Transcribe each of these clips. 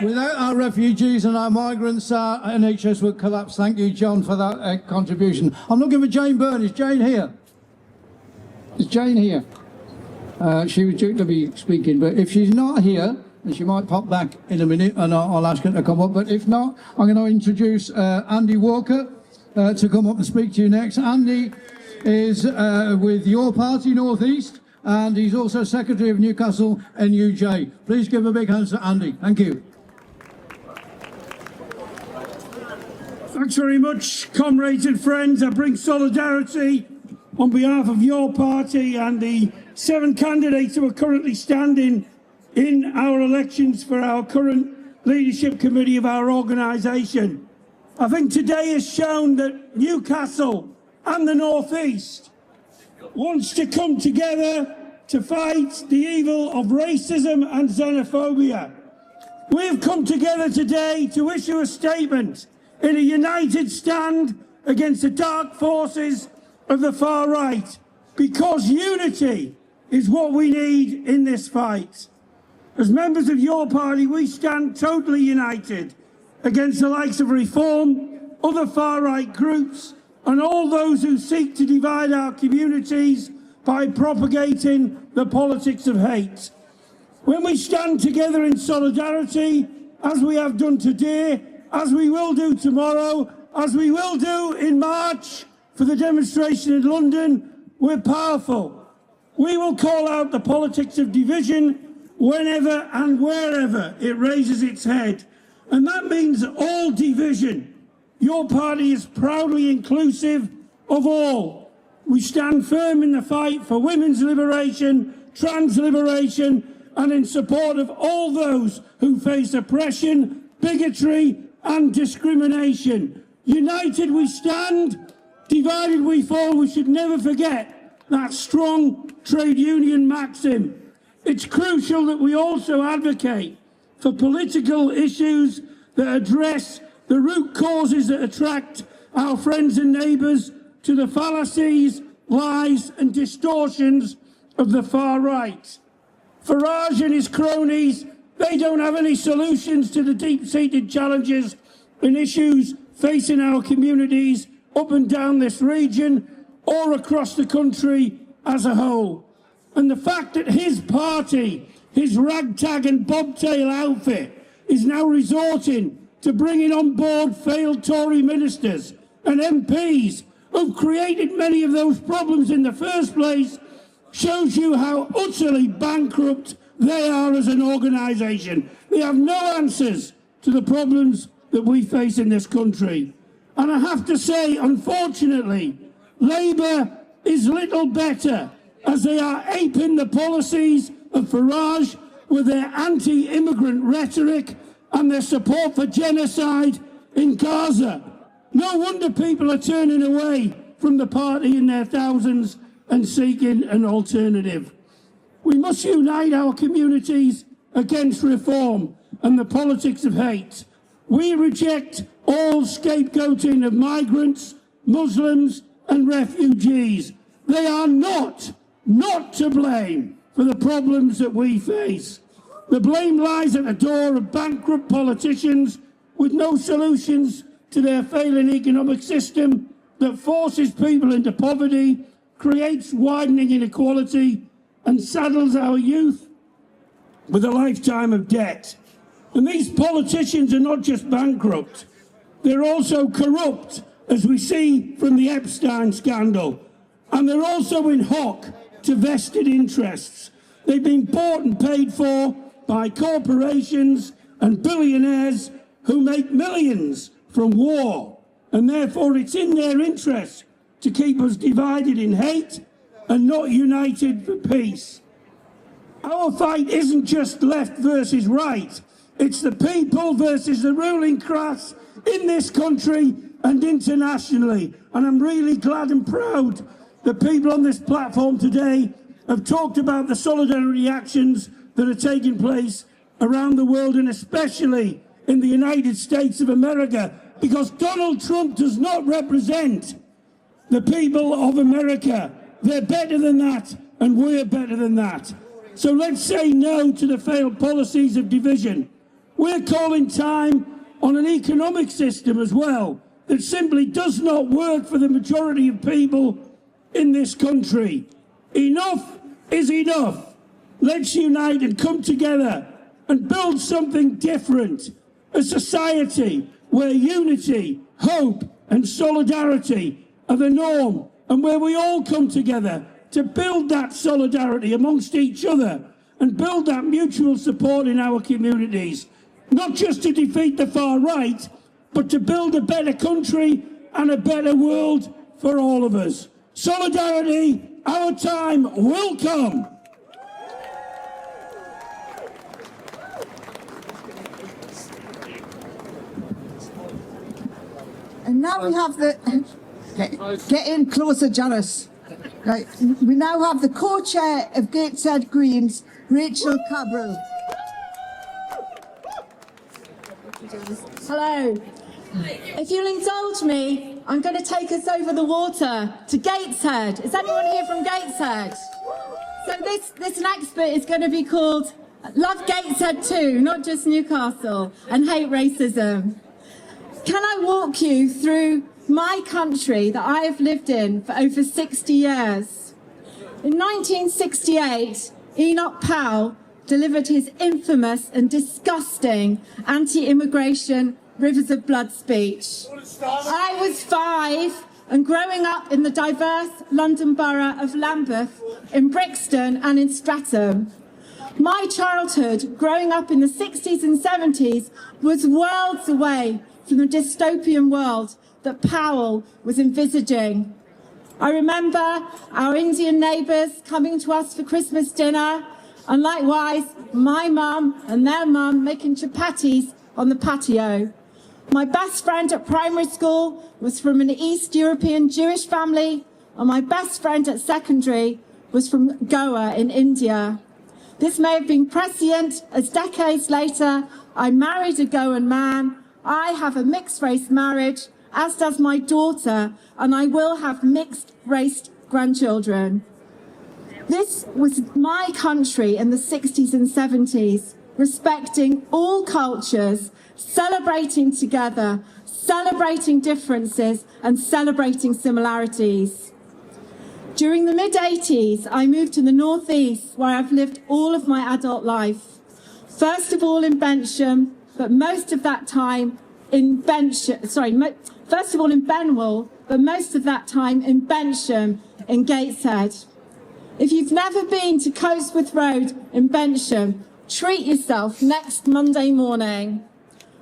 Without our refugees and our migrants, our NHS would collapse. Thank you, John, for that contribution. I'm looking for Jane Byrne. Is Jane here? Is Jane here? She was due to be speaking, but if she's not here, and she might pop back in a minute, and I'll ask her to come up. But if not, I'm going to introduce Andy Walker to come up and speak to you next. Andy is with your party, North East, and he's also Secretary of Newcastle NUJ. Please give a big hand to Andy. Thank you. Thanks very much, comrades and friends. I bring solidarity on behalf of your party and the 7 candidates who are currently standing in our elections for our current leadership committee of our organisation. I think today has shown that Newcastle and the North East wants to come together to fight the evil of racism and xenophobia. We have come together today to issue a statement in a united stand against the dark forces of the far right, because unity is what we need in this fight. As members of your party, we stand totally united against the likes of Reform, other far-right groups, and all those who seek to divide our communities by propagating the politics of hate. When we stand together in solidarity, as we have done today, as we will do tomorrow, as we will do in March for the demonstration in London, we're powerful. We will call out the politics of division whenever and wherever it raises its head. And that means all division. Your party is proudly inclusive of all. We stand firm in the fight for women's liberation, trans liberation, and in support of all those who face oppression, bigotry, and discrimination. United we stand, divided we fall. We should never forget that strong trade union maxim. It's crucial that we also advocate for political issues that address the root causes that attract our friends and neighbours to the fallacies, lies and distortions of the far right. Farage and his cronies, they don't have any solutions to the deep-seated challenges and issues facing our communities up and down this region or across the country as a whole. And the fact that his party, his ragtag and bobtail outfit, is now resorting to bringing on board failed Tory ministers and MPs who've created many of those problems in the first place shows you how utterly bankrupt they are as an organisation. They have no answers to the problems that we face in this country. And I have to say, unfortunately, Labour is little better as they are aping the policies of Farage with their anti-immigrant rhetoric and their support for genocide in Gaza. No wonder people are turning away from the party in their thousands and seeking an alternative. We must unite our communities against Reform and the politics of hate. We reject all scapegoating of migrants, Muslims and refugees. They are not to blame for the problems that we face. The blame lies at the door of bankrupt politicians with no solutions to their failing economic system that forces people into poverty, creates widening inequality and saddles our youth with a lifetime of debt. And these politicians are not just bankrupt, they're also corrupt, as we see from the Epstein scandal. And they're also in hock to vested interests. They've been bought and paid for by corporations and billionaires who make millions from war. And therefore it's in their interest to keep us divided in hate and not united for peace. Our fight isn't just left versus right. It's the people versus the ruling class in this country and internationally. And I'm really glad and proud that people on this platform today have talked about the solidarity actions that are taking place around the world, and especially in the United States of America, because Donald Trump does not represent the people of America. They're better than that, and we're better than that. So let's say no to the failed policies of division. we're calling time on an economic system as well that simply does not work for the majority of people in this country. Enough is enough. Let's unite and come together and build something different. A society where unity, hope and solidarity are the norm, and where we all come together to build that solidarity amongst each other and build that mutual support in our communities. Not just to defeat the far right, but to build a better country and a better world for all of us. Solidarity, our time will come. And now we have the... Get in closer, Janice. Right. We now have the co-chair of Gateshead Greens, Rachel Cabral. Hello. If you'll indulge me, I'm going to take us over the water to Gateshead. Is anyone here from Gateshead? So this next bit is going to be called Love Gateshead Too, not just Newcastle, and Hate Racism. Can I walk you through my country that I have lived in for over 60 years? In 1968, Enoch Powell delivered his infamous and disgusting anti-immigration Rivers of Blood speech. I was 5 and growing up in the diverse London borough of Lambeth, in Brixton and in Streatham. My childhood, growing up in the 60s and 70s, was worlds away from the dystopian world that Powell was envisaging. I remember our Indian neighbours coming to us for Christmas dinner, and likewise my mum and their mum making chapatis on the patio. My best friend at primary school was from an East European Jewish family, and my best friend at secondary was from Goa in India. This may have been prescient, as decades later I married a Goan man. I have a mixed-race marriage, as does my daughter, and I will have mixed-race grandchildren. This was my country in the 60s and 70s, respecting all cultures, celebrating together, celebrating differences, and celebrating similarities. During the mid-80s, I moved to the northeast, where I've lived all of my adult life. First of all in Bensham, but most of that time in first of all in Benwell, but most of that time in Bensham in Gateshead. If you've never been to Coatsworth Road in Bensham, treat yourself next Monday morning.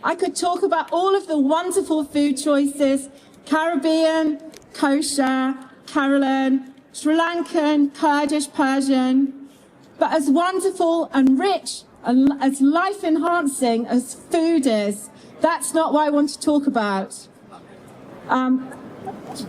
I could talk about all of the wonderful food choices: Caribbean, kosher, Carolyn, Sri Lankan, Kurdish, Persian. But as wonderful and rich and as life-enhancing as food is, that's not what I want to talk about.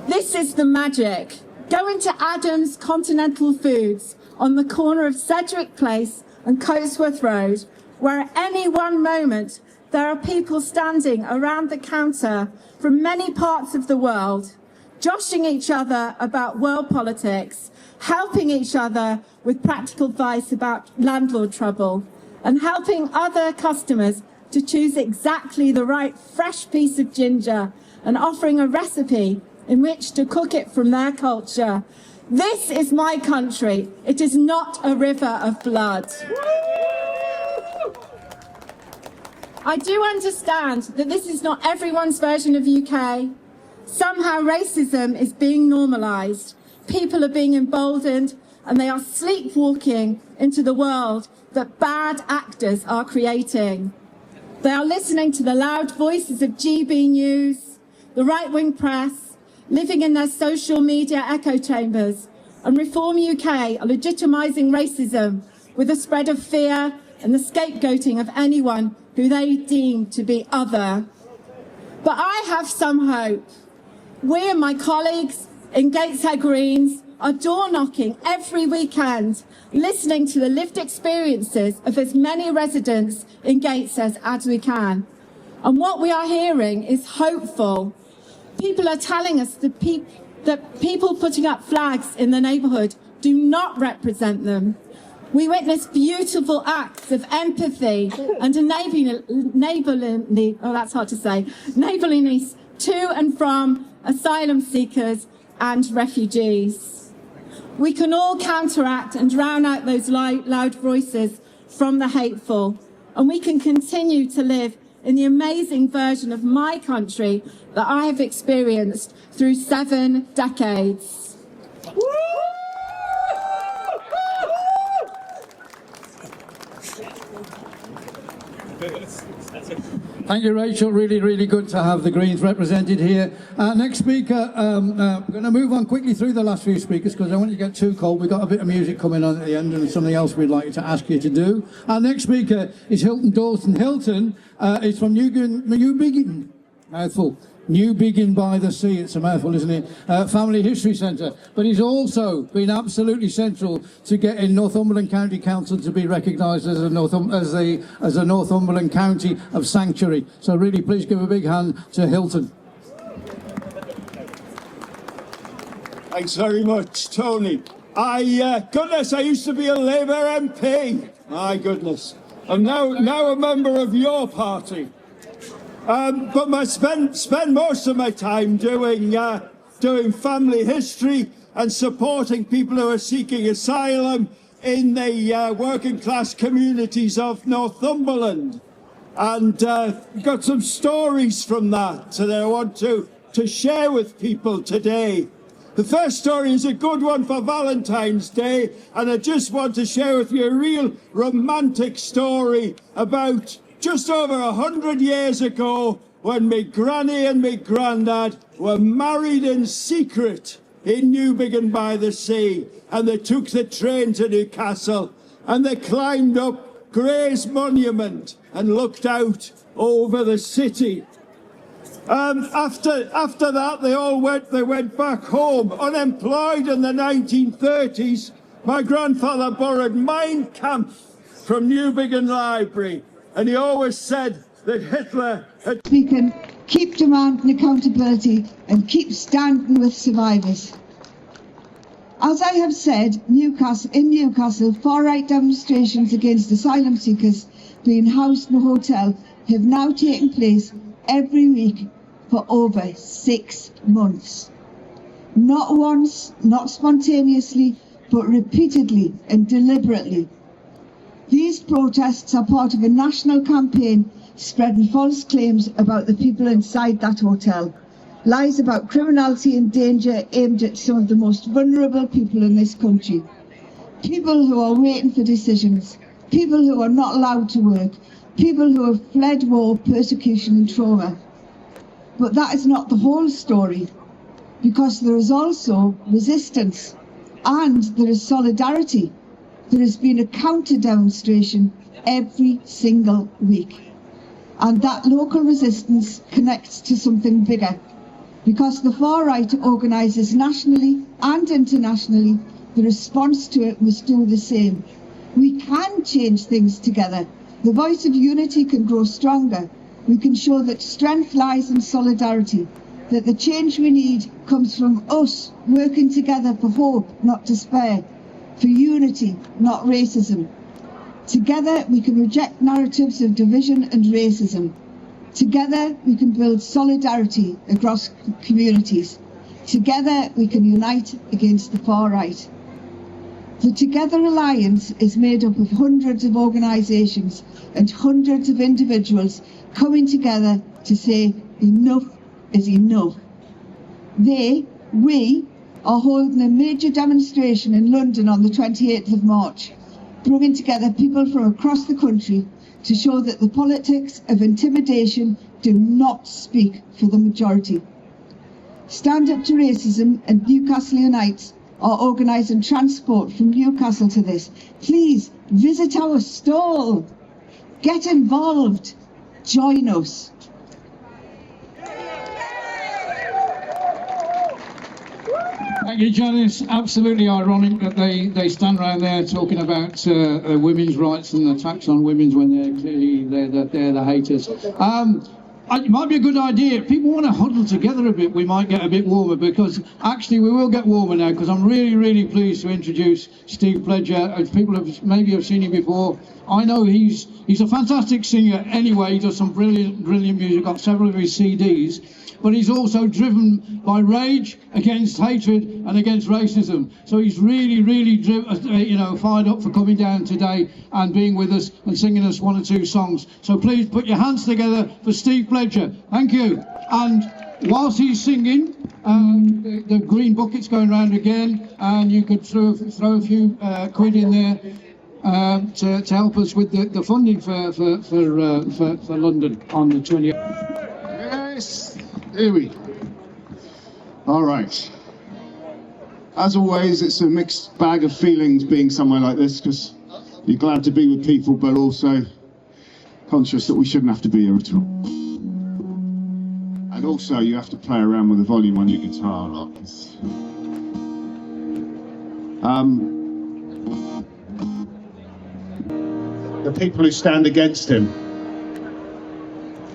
This is the magic. Go into Adam's Continental Foods on the corner of Sedgwick Place and Coatsworth Road, where at any one moment there are people standing around the counter from many parts of the world, joshing each other about world politics, helping each other with practical advice about landlord trouble, and helping other customers to choose exactly the right fresh piece of ginger, and offering a recipe in which to cook it from their culture. This is my country. It is not a river of blood. I do understand that this is not everyone's version of UK. Somehow racism is being normalised. People are being emboldened, and they are sleepwalking into the world that bad actors are creating. They are listening to the loud voices of GB News, the right-wing press, living in their social media echo chambers, and Reform UK are legitimising racism with the spread of fear and the scapegoating of anyone who they deem to be other. But I have some hope. We and my colleagues in Gateshead Greens are door-knocking every weekend, listening to the lived experiences of as many residents in Gateshead as we can. And what we are hearing is hopeful. People are telling us that people putting up flags in the neighbourhood do not represent them. We witnessed beautiful acts of empathy and neighbourliness to and from asylum seekers and refugees. We can all counteract and drown out those loud voices from the hateful, and we can continue to live in the amazing version of my country that I have experienced through 7 decades. Thank you, Rachel. Really, really good to have the Greens represented here. Next speaker, we're going to move on quickly through the last few speakers because I don't want you to get too cold. We've got a bit of music coming on at the end and something else we'd like to ask you to do. Our next speaker is Hilton Dawson. Hilton is from New Biggin, mouthful. New Biggin by the Sea, it's a mouthful, isn't it? Family History Centre. But he's also been absolutely central to getting Northumberland County Council to be recognised as a Northumberland County of Sanctuary. So really, please give a big hand to Hilton. Thanks very much, Tony. Goodness, I used to be a Labour MP. My goodness. I'm now a member of your party. But I spend most of my time doing family history and supporting people who are seeking asylum in the working class communities of Northumberland. And got some stories from that that I want to share with people today. The first story is a good one for Valentine's Day, and I just want to share with you a real romantic story about just over 100 years ago, when me granny and me grandad were married in secret in New Biggin by the Sea, and they took the train to Newcastle, and they climbed up Gray's Monument and looked out over the city. After that, they went back home, unemployed in the 1930s. My grandfather borrowed Mein Kampf from New Biggin Library. And he always said that Hitler had... We can keep demanding accountability and keep standing with survivors. As I have said, in Newcastle, far-right demonstrations against asylum seekers being housed in a hotel have now taken place every week for over 6 months. Not once, not spontaneously, but repeatedly and deliberately. These protests are part of a national campaign spreading false claims about the people inside that hotel, lies about criminality and danger aimed at some of the most vulnerable people in this country, people who are waiting for decisions, people who are not allowed to work, people who have fled war, persecution and trauma. But that is not the whole story, because there is also resistance and there is solidarity. There has been a counter demonstration every single week. And that local resistance connects to something bigger, because the far right organises nationally and internationally. The response to it must do the same. We can change things together. The voice of unity can grow stronger. We can show that strength lies in solidarity, that the change we need comes from us working together for hope, not despair, for unity, not racism. Together we can reject narratives of division and racism. Together we can build solidarity across communities. Together we can unite against the far right. The Together Alliance is made up of hundreds of organisations and hundreds of individuals coming together to say enough is enough. We are holding a major demonstration in London on the 28th of March, bringing together people from across the country to show that the politics of intimidation do not speak for the majority. Stand Up to Racism and Newcastle Unites are organising transport from Newcastle to this. Please visit our stall. Get involved. Join us. Thank you, John. It's absolutely ironic that they stand around there talking about women's rights and attacks on women when they're clearly they're the haters. It might be a good idea. If people want to huddle together a bit, we might get a bit warmer, because actually we will get warmer now, because I'm really, really pleased to introduce Steve Pledger. As people have seen him before. I know he's a fantastic singer anyway. He does some brilliant music, got several of his CDs. But he's also driven by rage against hatred and against racism. So he's really, really fired up for coming down today and being with us and singing us one or two songs. So please put your hands together for Steve Pledger. Thank you. And whilst he's singing, the green bucket's going round again, and you could throw a few quid in there to help us with the funding for London on the 20th. Yes. Here we go. All right. As always, it's a mixed bag of feelings being somewhere like this, because you're glad to be with people, but also conscious that we shouldn't have to be here at all. And also, you have to play around with the volume on your guitar a lot. The people who stand against him,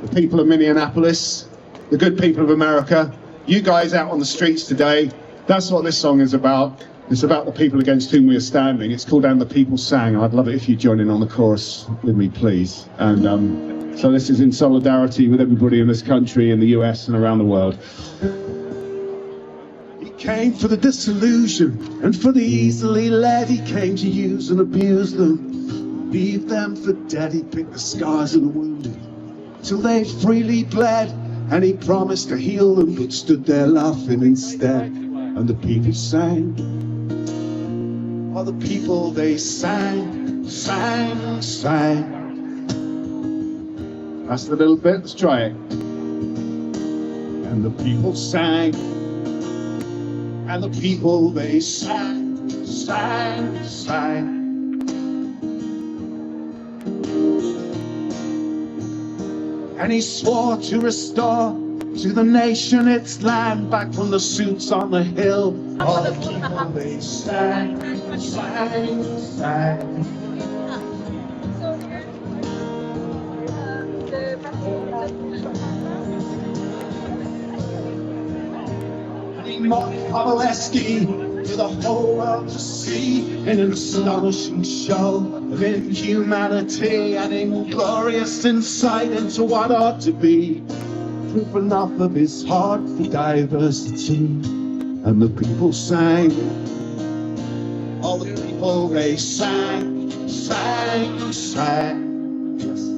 the people of Minneapolis, the good people of America, you guys out on the streets today, that's what this song is about. It's about the people against whom we are standing. It's called "And the People Sang." I'd love it if you join in on the chorus with me, please. And so this is in solidarity with everybody in this country, in the US and around the world. He came for the disillusioned and for the easily led. He came to use and abuse them, leave them for dead. He picked the scars of the wounded till they freely bled. And he promised to heal them, but stood there laughing instead. And the people sang. Oh, the people, they sang, sang, sang. That's the little bit, let's try it. And the people sang. And the people, they sang, sang, sang. And he swore to restore to the nation its land, back from the suits on the hill. All the people, they sang, sang, sang. And he mocked Pavlovsky for the whole world to see, in an astonishing show of inhumanity and inglorious insight into what ought to be proof enough of his heart for diversity. And the people sang. All the people, they sang, sang, sang. Yes.